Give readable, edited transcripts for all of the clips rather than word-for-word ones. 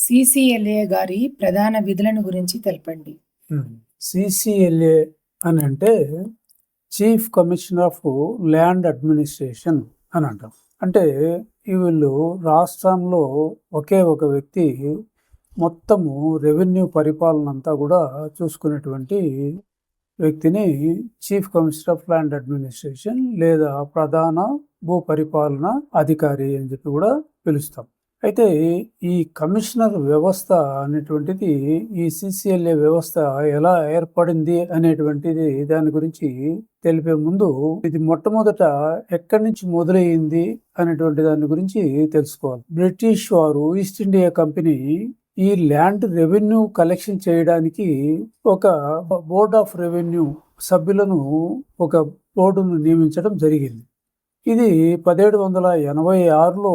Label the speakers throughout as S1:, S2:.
S1: CCLA గారి ప్రధాన విధులను గురించి తెలపండి.
S2: సిసిఎల్ఏ అని అంటే chief commissioner of land administration అని అంటాం. అంటే వీళ్ళు రాష్ట్రంలో ఒకే ఒక వ్యక్తి మొత్తము రెవెన్యూ పరిపాలన అంతా కూడా చూసుకునేటువంటి వ్యక్తిని chief commissioner of land administration లేదా ప్రధాన భూ పరిపాలన అధికారి అని చెప్పి కూడా పిలుస్తాం. అయితే ఈ కమిషనర్ వ్యవస్థ అనేటువంటిది, ఈ సిసిఎల్ఏ వ్యవస్థ ఎలా ఏర్పడింది అనేటువంటిది దాని గురించి తెలిపే ముందు ఇది మొట్టమొదట ఎక్కడి నుంచి మొదలైంది అనేటువంటి దాని గురించి తెలుసుకోవాలి. బ్రిటిష్ వారు ఈస్ట్ ఇండియా కంపెనీ ఈ ల్యాండ్ రెవెన్యూ కలెక్షన్ చేయడానికి ఒక బోర్డ్ ఆఫ్ రెవెన్యూ సభ్యులను ఒక బోర్డును నియమించడం జరిగింది. ఇది 1786లో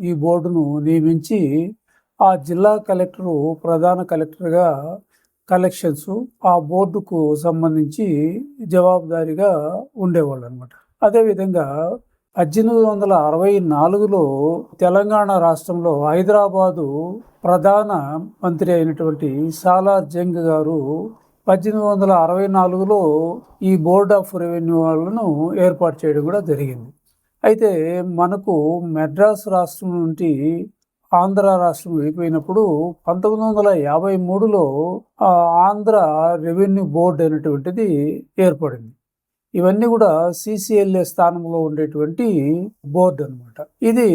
S2: ఈ బోర్డును నియమించి ఆ జిల్లా కలెక్టరు ప్రధాన కలెక్టర్గా కలెక్షన్స్ ఆ బోర్డుకు సంబంధించి జవాబుదారీగా ఉండేవాళ్ళు అనమాట. అదేవిధంగా 1864లో తెలంగాణ రాష్ట్రంలో హైదరాబాదు ప్రధాన మంత్రి అయినటువంటి సాలార్ జంగ్ గారు 1864లో ఈ బోర్డ్ ఆఫ్ రెవెన్యూ వాళ్ళను ఏర్పాటు చేయడం కూడా జరిగింది. అయితే మనకు మెడ్రాస్ రాష్ట్రం నుండి ఆంధ్ర రాష్ట్రం విడిపోయినప్పుడు 1953లో ఆంధ్ర రెవెన్యూ బోర్డు అనేటువంటిది ఏర్పడింది. ఇవన్నీ కూడా సిసిఎల్ఏ స్థానంలో ఉండేటువంటి బోర్డు అనమాట. ఇది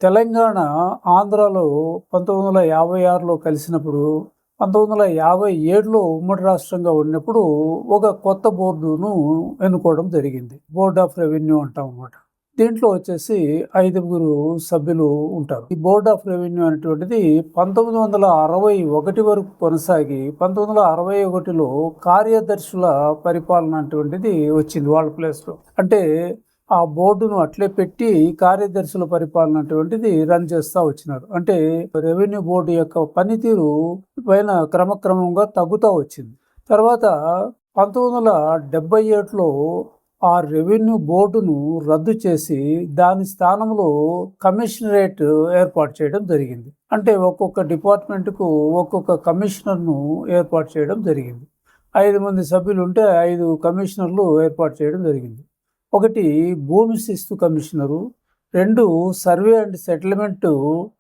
S2: తెలంగాణ ఆంధ్రాలో 1956లో కలిసినప్పుడు 1957లో ఉమ్మడి రాష్ట్రంగా ఉన్నప్పుడు ఒక కొత్త బోర్డును ఎన్నుకోవడం జరిగింది. బోర్డ్ ఆఫ్ రెవెన్యూ అంటాం అన్నమాట. దీంట్లో వచ్చేసి 5 సభ్యులు ఉంటారు. ఈ బోర్డ్ ఆఫ్ రెవెన్యూ అనేటువంటిది 1961 వరకు కొనసాగి 1961లో కార్యదర్శుల పరిపాలన అనేటువంటిది వచ్చింది వాళ్ళ ప్లేస్లో. అంటే ఆ బోర్డును అట్లే పెట్టి కార్యదర్శుల పరిపాలన అటువంటిది రన్ చేస్తూ వచ్చినారు. అంటే రెవెన్యూ బోర్డు యొక్క పనితీరు పైన క్రమక్రమంగా తగ్గుతూ వచ్చింది. తర్వాత 1977లో ఆ రెవెన్యూ బోర్డును రద్దు చేసి దాని స్థానంలో కమిషనరేట్ ఏర్పాటు చేయడం జరిగింది. అంటే ఒక్కొక్క డిపార్ట్మెంట్కు ఒక్కొక్క కమిషనర్ను ఏర్పాటు చేయడం జరిగింది. 5 మంది సభ్యులు ఉంటే 5 కమిషనర్లు ఏర్పాటు చేయడం జరిగింది. ఒకటి భూమి శిస్తు commissioner, 2 survey and settlement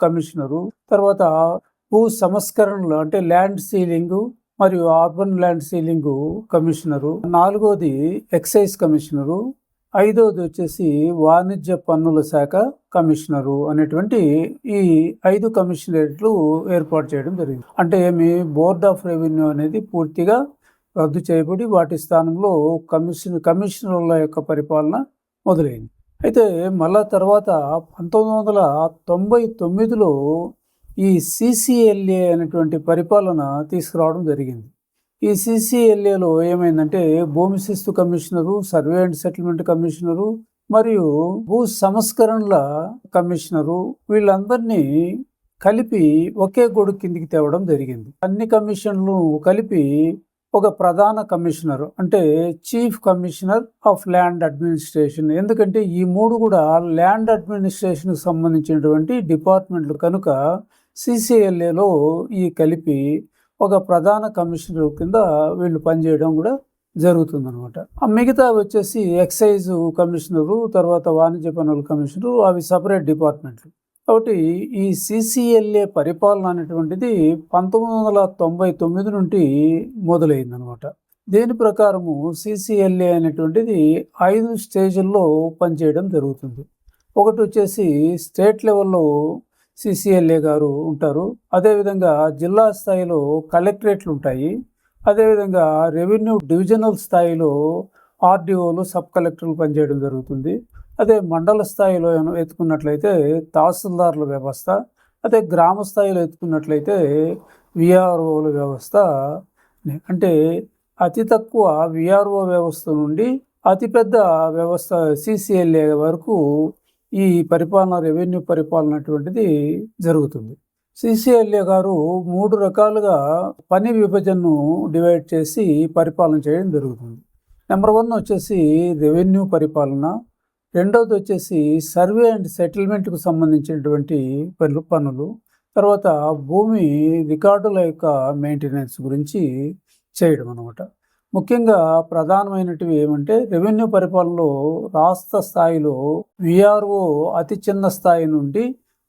S2: commissioner, తర్వాత భూ సంస్కరణలు అంటే ల్యాండ్ సీలింగు మరియు అర్బన్ ల్యాండ్ సీలింగ్ కమిషనరు, 4వది ఎక్సైజ్ కమిషనరు, 5వది వచ్చేసి వాణిజ్య పన్నుల శాఖ కమిషనరు అనేటువంటి ఈ 5 కమిషనరేట్లు ఏర్పాటు చేయడం జరిగింది. అంటే ఏమి బోర్డ్ ఆఫ్ రెవెన్యూ అనేది పూర్తిగా రద్దు చేయబడి వాటి స్థానంలో కమిషనర్ల యొక్క పరిపాలన మొదలైంది. అయితే మళ్ళా తర్వాత 1999లో ఈ సిసిఎల్ఏ అనేటువంటి పరిపాలన తీసుకురావడం జరిగింది. ఈ సిసిఎల్ఏలో ఏమైందంటే భూమి శిస్తు commissioner, survey and settlement commissioner మరియు భూ సంస్కరణల కమిషనరు వీళ్ళందరినీ కలిపి ఒకే గొడుగు కిందికి తేవడం జరిగింది. అన్ని కమిషన్లు కలిపి ఒక ప్రధాన కమిషనర్ అంటే chief commissioner of land administration. ఎందుకంటే ఈ 3 కూడా ల్యాండ్ అడ్మినిస్ట్రేషన్కి సంబంధించినటువంటి డిపార్ట్మెంట్లు కనుక సిసిఎల్ఏలో ఈ కలిపి ఒక ప్రధాన కమిషనర్ కింద వీళ్ళు పనిచేయడం కూడా జరుగుతుందన్నమాట. మిగతా వచ్చేసి ఎక్సైజ్ కమిషనరు, తర్వాత వాణిజ్య పన్నుల కమిషనరు, అవి సపరేట్ డిపార్ట్మెంట్లు. కాబట్టి ఈ సిసిఎల్ఏ పరిపాలన అనేటువంటిది 1999 నుండి మొదలైందనమాట. దీని ప్రకారము సిసిఎల్ఏ అనేటువంటిది 5 స్టేజ్ల్లో పనిచేయడం జరుగుతుంది. ఒకటి వచ్చేసి స్టేట్ లెవెల్లో సిసిఎల్ఏ గారు ఉంటారు. అదేవిధంగా జిల్లా స్థాయిలో కలెక్టరేట్లు ఉంటాయి. అదేవిధంగా రెవెన్యూ డివిజనల్ స్థాయిలో ఆర్డీఓలు, సబ్ కలెక్టర్లు పనిచేయడం జరుగుతుంది. అదే మండల స్థాయిలో ఎత్తుకున్నట్లయితే తహసీల్దార్ల వ్యవస్థ, అదే గ్రామ స్థాయిలో ఎత్తుకున్నట్లయితే విఆర్ఓల వ్యవస్థ. అంటే అతి తక్కువ విఆర్ఓ వ్యవస్థ నుండి అతిపెద్ద వ్యవస్థ సిసిఎల్ఏ వరకు ఈ పరిపాలన, రెవెన్యూ పరిపాలన అటువంటిది జరుగుతుంది. సిసిఎల్ఏ గారు 3 రకాలుగా పని విభజనను డివైడ్ చేసి పరిపాలన చేయడం జరుగుతుంది. నెంబర్ 1 వచ్చేసి రెవెన్యూ పరిపాలన, రెండవది వచ్చేసి సర్వే అండ్ సెటిల్మెంట్కు సంబంధించినటువంటి పనులు, తర్వాత భూమి రికార్డుల యొక్క మెయింటెనెన్స్ గురించి చేయడం అనమాట. ముఖ్యంగా ప్రధానమైనటివి ఏమంటే రెవెన్యూ పరిపాలనలో రాష్ట్ర స్థాయిలో విఆర్ఓ అతి చిన్న స్థాయి నుండి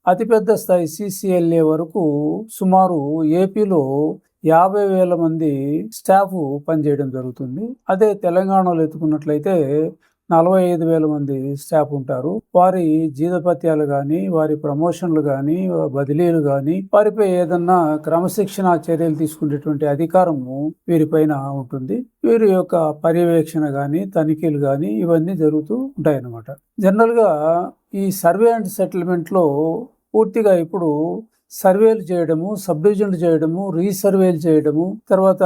S2: అతిపెద్ద స్థాయి సిసిఎల్ఏ వరకు సుమారు ఏపీలో 50,000 మంది స్టాఫ్ పనిచేయడం జరుగుతుంది. అదే తెలంగాణలో ఎత్తుకున్నట్లయితే 45,000 మంది స్టాఫ్ ఉంటారు. వారి జీతభత్యాలు కానీ, వారి ప్రమోషన్లు కానీ, బదిలీలు కానీ, వారిపై ఏదన్నా క్రమశిక్షణ చర్యలు తీసుకునేటువంటి అధికారము వీరిపైన ఉంటుంది. వీరి యొక్క పర్యవేక్షణ కానీ, తనిఖీలు కానీ ఇవన్నీ జరుగుతూ ఉంటాయన్నమాట. జనరల్గా ఈ సర్వే అండ్ సెటిల్మెంట్లో పూర్తిగా ఇప్పుడు సర్వేలు చేయడము, సబ్ డివిజన్లు చేయడము, రీసర్వేలు చేయడము, తర్వాత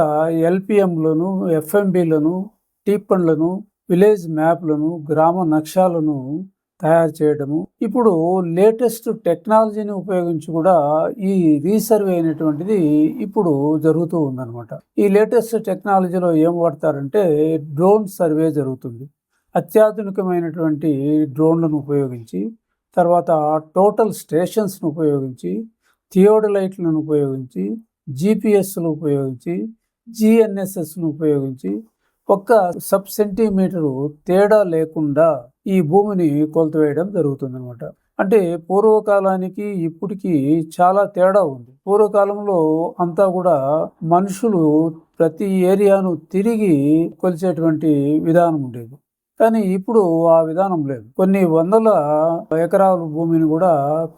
S2: ఎల్పిఎంలను, ఎఫ్ఎంబీలను, టీపన్లను, విలేజ్ మ్యాప్లను, గ్రామ నక్షాలను తయారు చేయడము, ఇప్పుడు లేటెస్ట్ టెక్నాలజీని ఉపయోగించి కూడా ఈ రీసర్వే అనేటువంటిది ఇప్పుడు జరుగుతూ ఉందన్నమాట. ఈ లేటెస్ట్ టెక్నాలజీలో ఏం వాడతారంటే డ్రోన్ సర్వే జరుగుతుంది. అత్యాధునికమైనటువంటి డ్రోన్లను ఉపయోగించి, తర్వాత టోటల్ స్టేషన్స్ను ఉపయోగించి, థియోడలైట్లను ఉపయోగించి, జిపిఎస్లు ఉపయోగించి, జిఎన్ఎస్ఎస్ను ఉపయోగించి ఒక్క సబ్ సెంటీమీటరు తేడా లేకుండా ఈ భూమిని కొలతవేయడం జరుగుతుందన్నమాట. అంటే పూర్వకాలానికి ఇప్పటికి చాలా తేడా ఉంది. పూర్వకాలంలో అంతా కూడా మనుషులు ప్రతి ఏరియాను తిరిగి కొలిచేటువంటి విధానం ఉండేది. కానీ ఇప్పుడు ఆ విధానం లేదు. కొన్ని వందల ఎకరాల భూమిని కూడా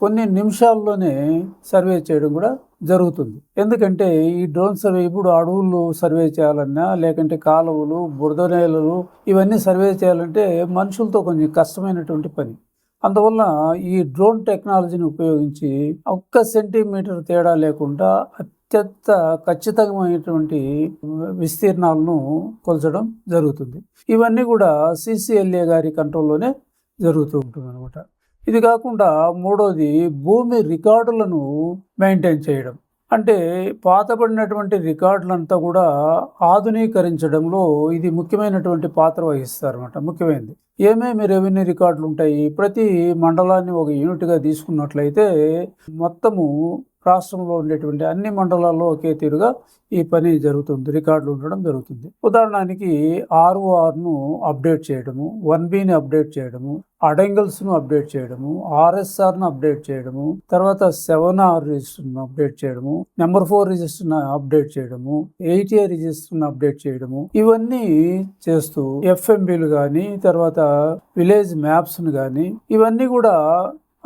S2: కొన్ని నిమిషాల్లోనే సర్వే చేయడం కూడా జరుగుతుంది. ఎందుకంటే ఈ డ్రోన్ సర్వే ఇప్పుడు అడవులు సర్వే చేయాలన్నా, లేకంటే కాలువలు, బురద నేలలు ఇవన్నీ సర్వే చేయాలంటే మనుషులతో కొంచెం కష్టమైనటువంటి పని. అందువల్ల ఈ డ్రోన్ టెక్నాలజీని ఉపయోగించి ఒక్క సెంటీమీటర్ తేడా లేకుండా అత్యంత ఖచ్చితమైనటువంటి విస్తీర్ణాలను కొలచడం జరుగుతుంది. ఇవన్నీ కూడా సిసిఎల్ఏ గారి కంట్రోల్లోనే జరుగుతూ ఉంటుంది అనమాట. ఇది కాకుండా మూడోది భూమి రికార్డులను మెయింటైన్ చేయడం. అంటే పాతబడినటువంటి రికార్డులంతా కూడా ఆధునీకరించడంలో ఇది ముఖ్యమైనటువంటి పాత్ర వహిస్తారు అనమాట. ముఖ్యమైనది ఏమేమి రెవెన్యూ రికార్డులు ఉంటాయి. ప్రతి మండలాన్ని ఒక యూనిట్గా తీసుకున్నట్లయితే మొత్తము రాష్ట్రంలో ఉండేటువంటి అన్ని మండలాల్లో ఒకే తీరుగా ఈ పని జరుగుతుంది, రికార్డులు ఉండడం జరుగుతుంది. ఉదాహరణకి ఆర్ఓఆర్ను అప్డేట్ చేయడము, 1Bని అప్డేట్ చేయడము, అడెంగల్స్ను అప్డేట్ చేయడము, ఆర్ఎస్ఆర్ను అప్డేట్ చేయడము, తర్వాత 7R రిజిస్టర్ను అప్డేట్ చేయడము, నెంబర్ 4 రిజిస్టర్ను అప్డేట్ చేయడము, 8A రిజిస్టర్ను అప్డేట్ చేయడము, ఇవన్నీ చేస్తూ ఎఫ్ఎంబీలు కానీ, తర్వాత విలేజ్ మ్యాప్స్ను కానీ ఇవన్నీ కూడా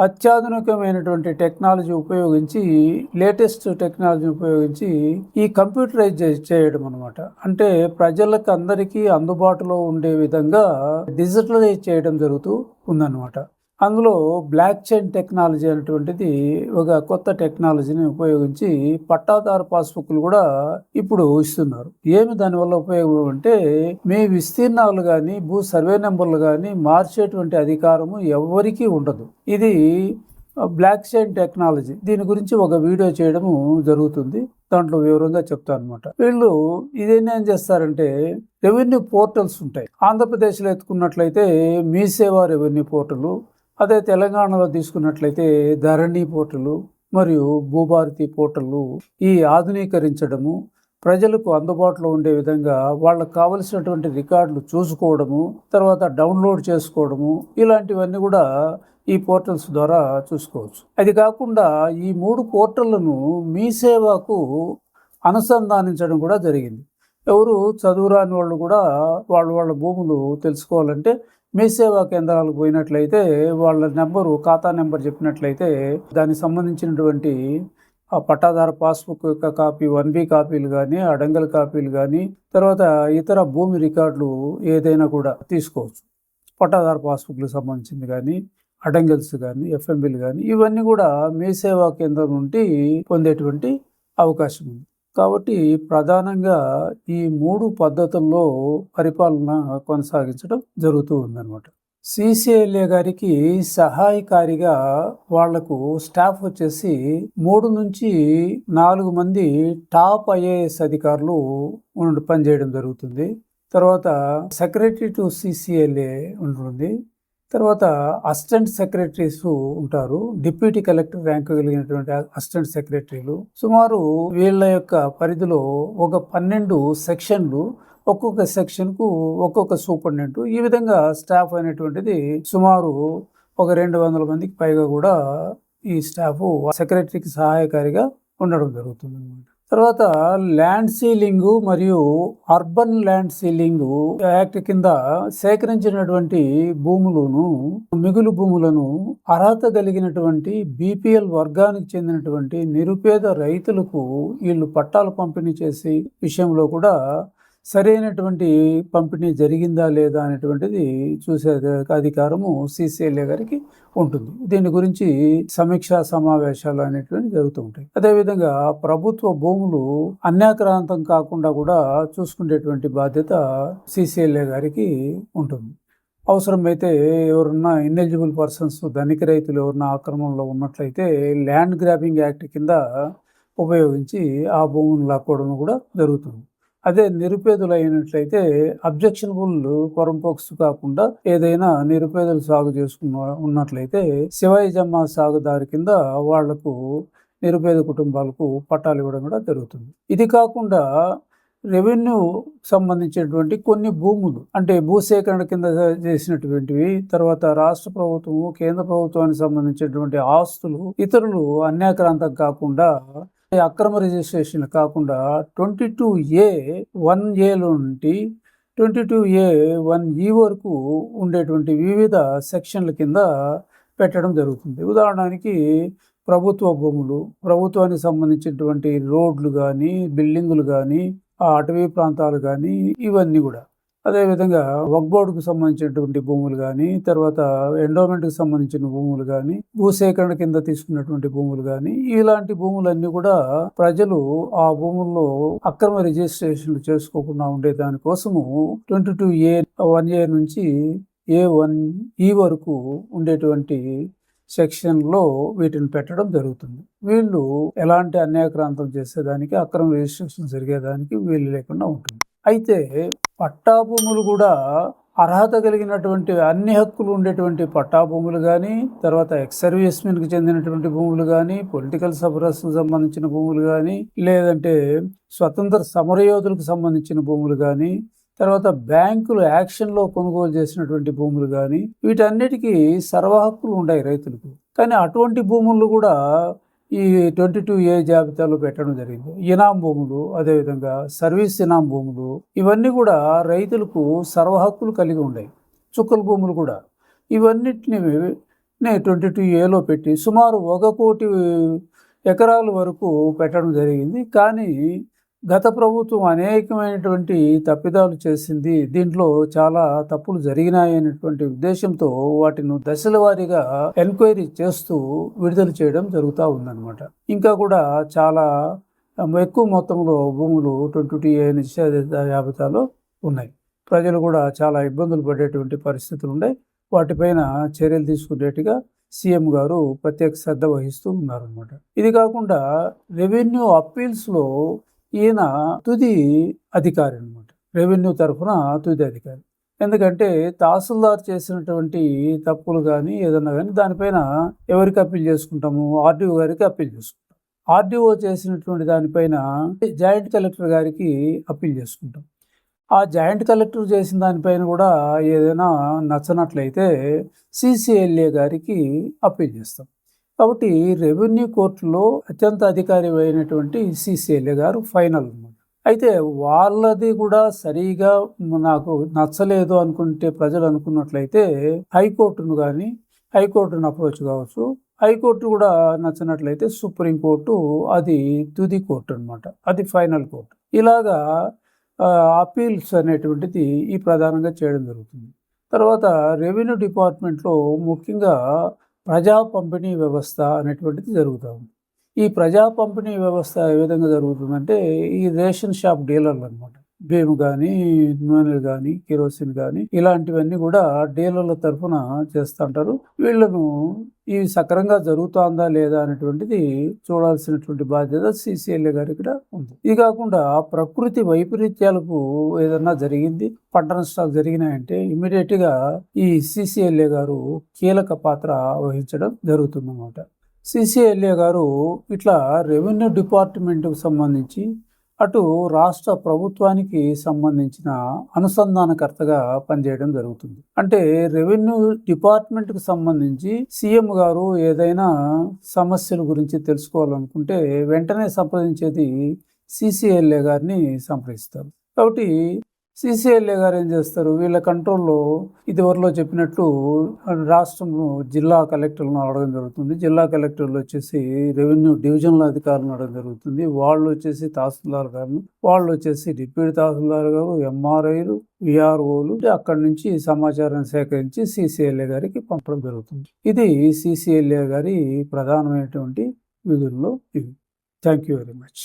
S2: అత్యాధునికమైనటువంటి టెక్నాలజీ ఉపయోగించి, లేటెస్ట్ టెక్నాలజీ ఉపయోగించి ఈ కంప్యూటరైజ్ చేయడం అనమాట. అంటే ప్రజలకు అందరికీ అందుబాటులో ఉండే విధంగా డిజిటలైజ్ చేయడం జరుగుతూ ఉందన్నమాట. అందులో బ్లాక్ చైన్ టెక్నాలజీ అనేటువంటిది ఒక కొత్త టెక్నాలజీని ఉపయోగించి పట్టాదారు పాస్బుక్లు కూడా ఇప్పుడు ఇస్తున్నారు. ఏమి దానివల్ల ఉపయోగం అంటే మీ విస్తీర్ణాలు కానీ, భూ సర్వే నెంబర్లు కానీ మార్చేటువంటి అధికారము ఎవరికీ ఉండదు. ఇది బ్లాక్ చైన్ టెక్నాలజీ. దీని గురించి ఒక వీడియో చేయడము జరుగుతుంది. దాంట్లో వివరంగా చెప్తాను అనమాట. వీళ్ళు ఇదేం చేస్తారంటే రెవెన్యూ పోర్టల్స్ ఉంటాయి. ఆంధ్రప్రదేశ్లో ఎత్తుకున్నట్లయితే మీ సేవా రెవెన్యూ పోర్టలు, అదే తెలంగాణలో తీసుకున్నట్లయితే ధరణి పోర్టలు మరియు భూభారతి పోర్టలు ఈ ఆధునీకరించడము, ప్రజలకు అందుబాటులో ఉండే విధంగా వాళ్ళకు కావలసినటువంటి రికార్డులు చూసుకోవడము, తర్వాత డౌన్లోడ్ చేసుకోవడము, ఇలాంటివన్నీ కూడా ఈ పోర్టల్స్ ద్వారా చూసుకోవచ్చు. అది కాకుండా ఈ 3 పోర్టళ్లను మీ సేవకు అనుసంధానించడం కూడా జరిగింది. ఎవరు చదువురాని వాళ్ళు కూడా వాళ్ళ భూములు తెలుసుకోవాలంటే మీ సేవా కేంద్రాలకు పోయినట్లయితే వాళ్ళ నెంబరు, ఖాతా నెంబర్ చెప్పినట్లయితే దానికి సంబంధించినటువంటి ఆ పట్టాదారు పాస్బుక్ యొక్క కాపీ, 1B కాపీలు కానీ, అడంగల్ కాపీలు కానీ, తర్వాత ఇతర భూమి రికార్డులు ఏదైనా కూడా తీసుకోవచ్చు. పట్టాదారు పాస్బుక్లకు సంబంధించింది కానీ, అడంగల్స్ కానీ, ఎఫ్ఎంబీలు కానీ ఇవన్నీ కూడా మీ సేవా కేంద్రం నుండి పొందేటువంటి అవకాశం ఉంది. కాబట్టి ప్రధానంగా ఈ 3 పద్ధతుల్లో పరిపాలన కొనసాగించడం జరుగుతూ ఉందన్నమాట. సిసిఎల్ఏ గారికి సహాయకారిగా వాళ్లకు స్టాఫ్ వచ్చేసి 3 నుంచి 4 మంది టాప్ ఐఏఎస్ అధికారులు పనిచేయడం జరుగుతుంది. తర్వాత సెక్రటరీ టు సిసిఎల్ఏ ఉంటుంది. తర్వాత అసిస్టెంట్ సెక్రటరీస్ ఉంటారు. డిప్యూటీ కలెక్టర్ ర్యాంకు కలిగినటువంటి అసిస్టెంట్ సెక్రటరీలు. సుమారు వీళ్ళ యొక్క పరిధిలో ఒక 12 సెక్షన్లు, ఒక్కొక్క సెక్షన్కు ఒక్కొక్క సూపరింటెండెంట్, ఈ విధంగా స్టాఫ్ అనేటువంటిది సుమారు ఒక 200 మందికి పైగా కూడా ఈ స్టాఫ్ సెక్రటరీకి సహాయకారిగా ఉండడం జరుగుతుంది అన్నమాట. తర్వాత ల్యాండ్ సీలింగ్ మరియు అర్బన్ ల్యాండ్ సీలింగ్ యాక్ట్ కింద సేకరించినటువంటి భూములను, మిగులు భూములను అర్హత కలిగినటువంటి బీపీఎల్ వర్గానికి చెందినటువంటి నిరుపేద రైతులకు వీళ్ళు పట్టాలు పంపిణీ చేసే విషయంలో కూడా సరైనటువంటి పంపిణీ జరిగిందా లేదా అనేటువంటిది చూసే అధికారము CCLA గారికి ఉంటుంది. దీని గురించి సమీక్షా సమావేశాలు అనేటువంటి జరుగుతూ ఉంటాయి. అదేవిధంగా ప్రభుత్వ భూములు అన్యాక్రాంతం కాకుండా కూడా చూసుకునేటువంటి బాధ్యత CCLA గారికి ఉంటుంది. అవసరమైతే ఎవరన్నా ఇన్ఎలిజిబుల్ పర్సన్స్, ధనిక రైతులు ఎవరన్నా ఆక్రమణలో ఉన్నట్లయితే ల్యాండ్ గ్రాబింగ్ యాక్ట్ కింద ఉపయోగించి ఆ భూములను లాక్కోవడం కూడా జరుగుతుంది. అదే నిరుపేదలు అయినట్లయితే అబ్జెక్షనబుల్ పొరంపోక్స్ కాకుండా ఏదైనా నిరుపేదలు సాగు ఉన్నట్లయితే శివాయి జమ్మా సాగుదారి కింద వాళ్లకు, నిరుపేద కుటుంబాలకు పట్టాలు ఇవ్వడం కూడా జరుగుతుంది. ఇది కాకుండా రెవెన్యూ సంబంధించినటువంటి కొన్ని భూములు, అంటే భూసేకరణ కింద చేసినటువంటివి, తర్వాత రాష్ట్ర ప్రభుత్వము, కేంద్ర ప్రభుత్వానికి సంబంధించినటువంటి ఆస్తులు ఇతరులు అన్యాక్రాంతం కాకుండా, అక్రమ రిజిస్ట్రేషన్ కాకుండా 22A(1A) నుండి 22A(1E) వరకు ఉండేటువంటి వివిధ సెక్షన్ల కింద పెట్టడం జరుగుతుంది. ఉదాహరణకి ప్రభుత్వ భూములు, ప్రభుత్వానికి సంబంధించినటువంటి రోడ్లు కానీ, బిల్డింగులు కానీ, అటవీ ప్రాంతాలు కానీ, ఇవన్నీ కూడా. అదేవిధంగా వక్ఫ్ బోర్డుకు సంబంధించినటువంటి భూములు కానీ, తర్వాత ఎండోమెంట్కి సంబంధించిన భూములు కానీ, భూసేకరణ కింద తీసుకున్నటువంటి భూములు కానీ, ఇలాంటి భూములన్నీ కూడా ప్రజలు ఆ భూముల్లో అక్రమ రిజిస్ట్రేషన్లు చేసుకోకుండా ఉండే దానికోసము 22A(1A) నుంచి A(1E) వరకు ఉండేటువంటి సెక్షన్లో వీటిని పెట్టడం జరుగుతుంది. వీళ్ళు ఎలాంటి అన్యాక్రాంతం చేసేదానికి, అక్రమ రిజిస్ట్రేషన్ జరిగేదానికి వీలు లేకుండా ఉంటుంది. అయితే పట్టా భూములు కూడా అర్హత కలిగినటువంటి అన్ని హక్కులు ఉండేటువంటి పట్టా భూములు కానీ, తర్వాత ఎక్స్ సర్వీస్మెన్కి చెందినటువంటి భూములు కానీ, పొలిటికల్ సపరస్కు సంబంధించిన భూములు కానీ, లేదంటే స్వతంత్ర సమరయోధులకు సంబంధించిన భూములు కానీ, తర్వాత బ్యాంకులు యాక్షన్లో కొనుగోలు చేసినటువంటి భూములు కానీ, వీటన్నిటికీ సర్వ హక్కులు ఉన్నాయి రైతులకు. కానీ అటువంటి భూములు కూడా ఈ 22A జాబితాలో పెట్టడం జరిగింది. ఇనాం భూములు, అదేవిధంగా సర్వీస్ ఇనాం భూములు, ఇవన్నీ కూడా రైతులకు సర్వ హక్కులు కలిగి ఉన్నాయి. చుక్కల భూములు కూడా, ఇవన్నిటిని 22Aలో పెట్టి సుమారు 1 కోటి ఎకరాల వరకు పెట్టడం జరిగింది. కానీ గత ప్రభుత్వం అనేకమైనటువంటి తప్పిదాలు చేసింది, దీంట్లో చాలా తప్పులు జరిగినాయనేటువంటి ఉద్దేశంతో వాటిని దశల వారీగా ఎంక్వైరీ చేస్తూ విడుదల చేయడం జరుగుతూ ఉందన్నమాట. ఇంకా కూడా చాలా ఎక్కువ మొత్తంలో భూములు 22A నిషేధ జాబితాలో ఉన్నాయి. ప్రజలు కూడా చాలా ఇబ్బందులు పడేటువంటి పరిస్థితులు ఉన్నాయి. వాటిపైన చర్యలు తీసుకునేట్టుగా సీఎం గారు ప్రత్యేక శ్రద్ధ వహిస్తూ ఉన్నారన్నమాట. ఇది కాకుండా రెవెన్యూ అప్పీల్స్లో ఈయన తుది అధికారి అన్నమాట. రెవెన్యూ తరఫున తుది అధికారి. ఎందుకంటే తహసీల్దార్ చేసినటువంటి తప్పులు కానీ, ఏదన్నా కానీ దానిపైన ఎవరికి అప్పీల్ చేసుకుంటాము? ఆర్డీఓ గారికి అప్పీల్ చేసుకుంటాం. ఆర్డీఓ చేసినటువంటి దానిపైన జాయింట్ కలెక్టర్ గారికి అప్పీల్ చేసుకుంటాం. ఆ జాయింట్ కలెక్టర్ చేసిన దానిపైన కూడా ఏదైనా నచ్చనట్లయితే CCLA గారికి అప్పీల్ చేస్తాం. కాబట్టి రెవెన్యూ కోర్టులో అత్యంత అధికారి అయినటువంటి CCLA గారు ఫైనల్ అన్నమాట. అయితే వాళ్ళది కూడా సరిగా నాకు నచ్చలేదు అనుకుంటే, ప్రజలు అనుకున్నట్లయితే హైకోర్టును కానీ, హైకోర్టును అప్రోచ్ కావచ్చు. హైకోర్టు కూడా నచ్చినట్లయితే సుప్రీంకోర్టు, అది తుది కోర్టు అన్నమాట, అది ఫైనల్ కోర్టు. ఇలాగా అప్పీల్స్ అనేటువంటిది ఈ ప్రధానంగా చేయడం జరుగుతుంది. తర్వాత రెవెన్యూ డిపార్ట్మెంట్లో ముఖ్యంగా ప్రజా పంపిణీ వ్యవస్థ అనేటువంటిది జరుగుతూ ఉంది. ఈ ప్రజా పంపిణీ వ్యవస్థ ఏ విధంగా జరుగుతుందంటే, ఈ రేషన్ షాప్ డీలర్లు అనమాట. బియ్యం కానీ, నూనెలు కానీ, కిరోసిన్ కానీ ఇలాంటివన్నీ కూడా డీలర్ల తరఫున చేస్తుంటారు. వీళ్ళను ఇవి సక్రమంగా జరుగుతుందా లేదా అనేటువంటిది చూడాల్సినటువంటి బాధ్యత CCLA గారికి కూడా ఉంది. ఇది కాకుండా ప్రకృతి వైపరీత్యాలకు ఏదన్నా జరిగింది, పంట నష్టాలు జరిగినాయంటే ఇమ్మీడియట్గా ఈ CCLA గారు కీలక పాత్ర వహించడం జరుగుతుందన్నమాట. CCLA గారు ఇట్లా రెవెన్యూ డిపార్ట్మెంట్కు సంబంధించి అటు రాష్ట్ర ప్రభుత్వానికి సంబంధించిన అనుసంధానకర్తగా పనిచేయడం జరుగుతుంది. అంటే రెవెన్యూ డిపార్ట్మెంట్కి సంబంధించి సీఎం గారు ఏదైనా సమస్యల గురించి తెలుసుకోవాలనుకుంటే వెంటనే సంప్రదించేది CCLA గారిని సంప్రదిస్తారు. కాబట్టి CCLA గారు ఏం చేస్తారు, వీళ్ళ కంట్రోల్లో ఇదివరలో చెప్పినట్టు రాష్ట్రంలో జిల్లా కలెక్టర్లను అడగడం జరుగుతుంది. జిల్లా కలెక్టర్లు వచ్చేసి రెవెన్యూ డివిజనల్ అధికారులను అడగడం జరుగుతుంది. వాళ్ళు వచ్చేసి తహసీల్దార్ గారు, వాళ్ళు వచ్చేసి డిప్యూటీ తహసీల్దార్ గారు, MRIలు, VROలు అక్కడి నుంచి సమాచారాన్ని సేకరించి CCLA గారికి పంపడం జరుగుతుంది. ఇది CCLA గారి ప్రధానమైనటువంటి విధుల్లో ఇవి. Thank you very much.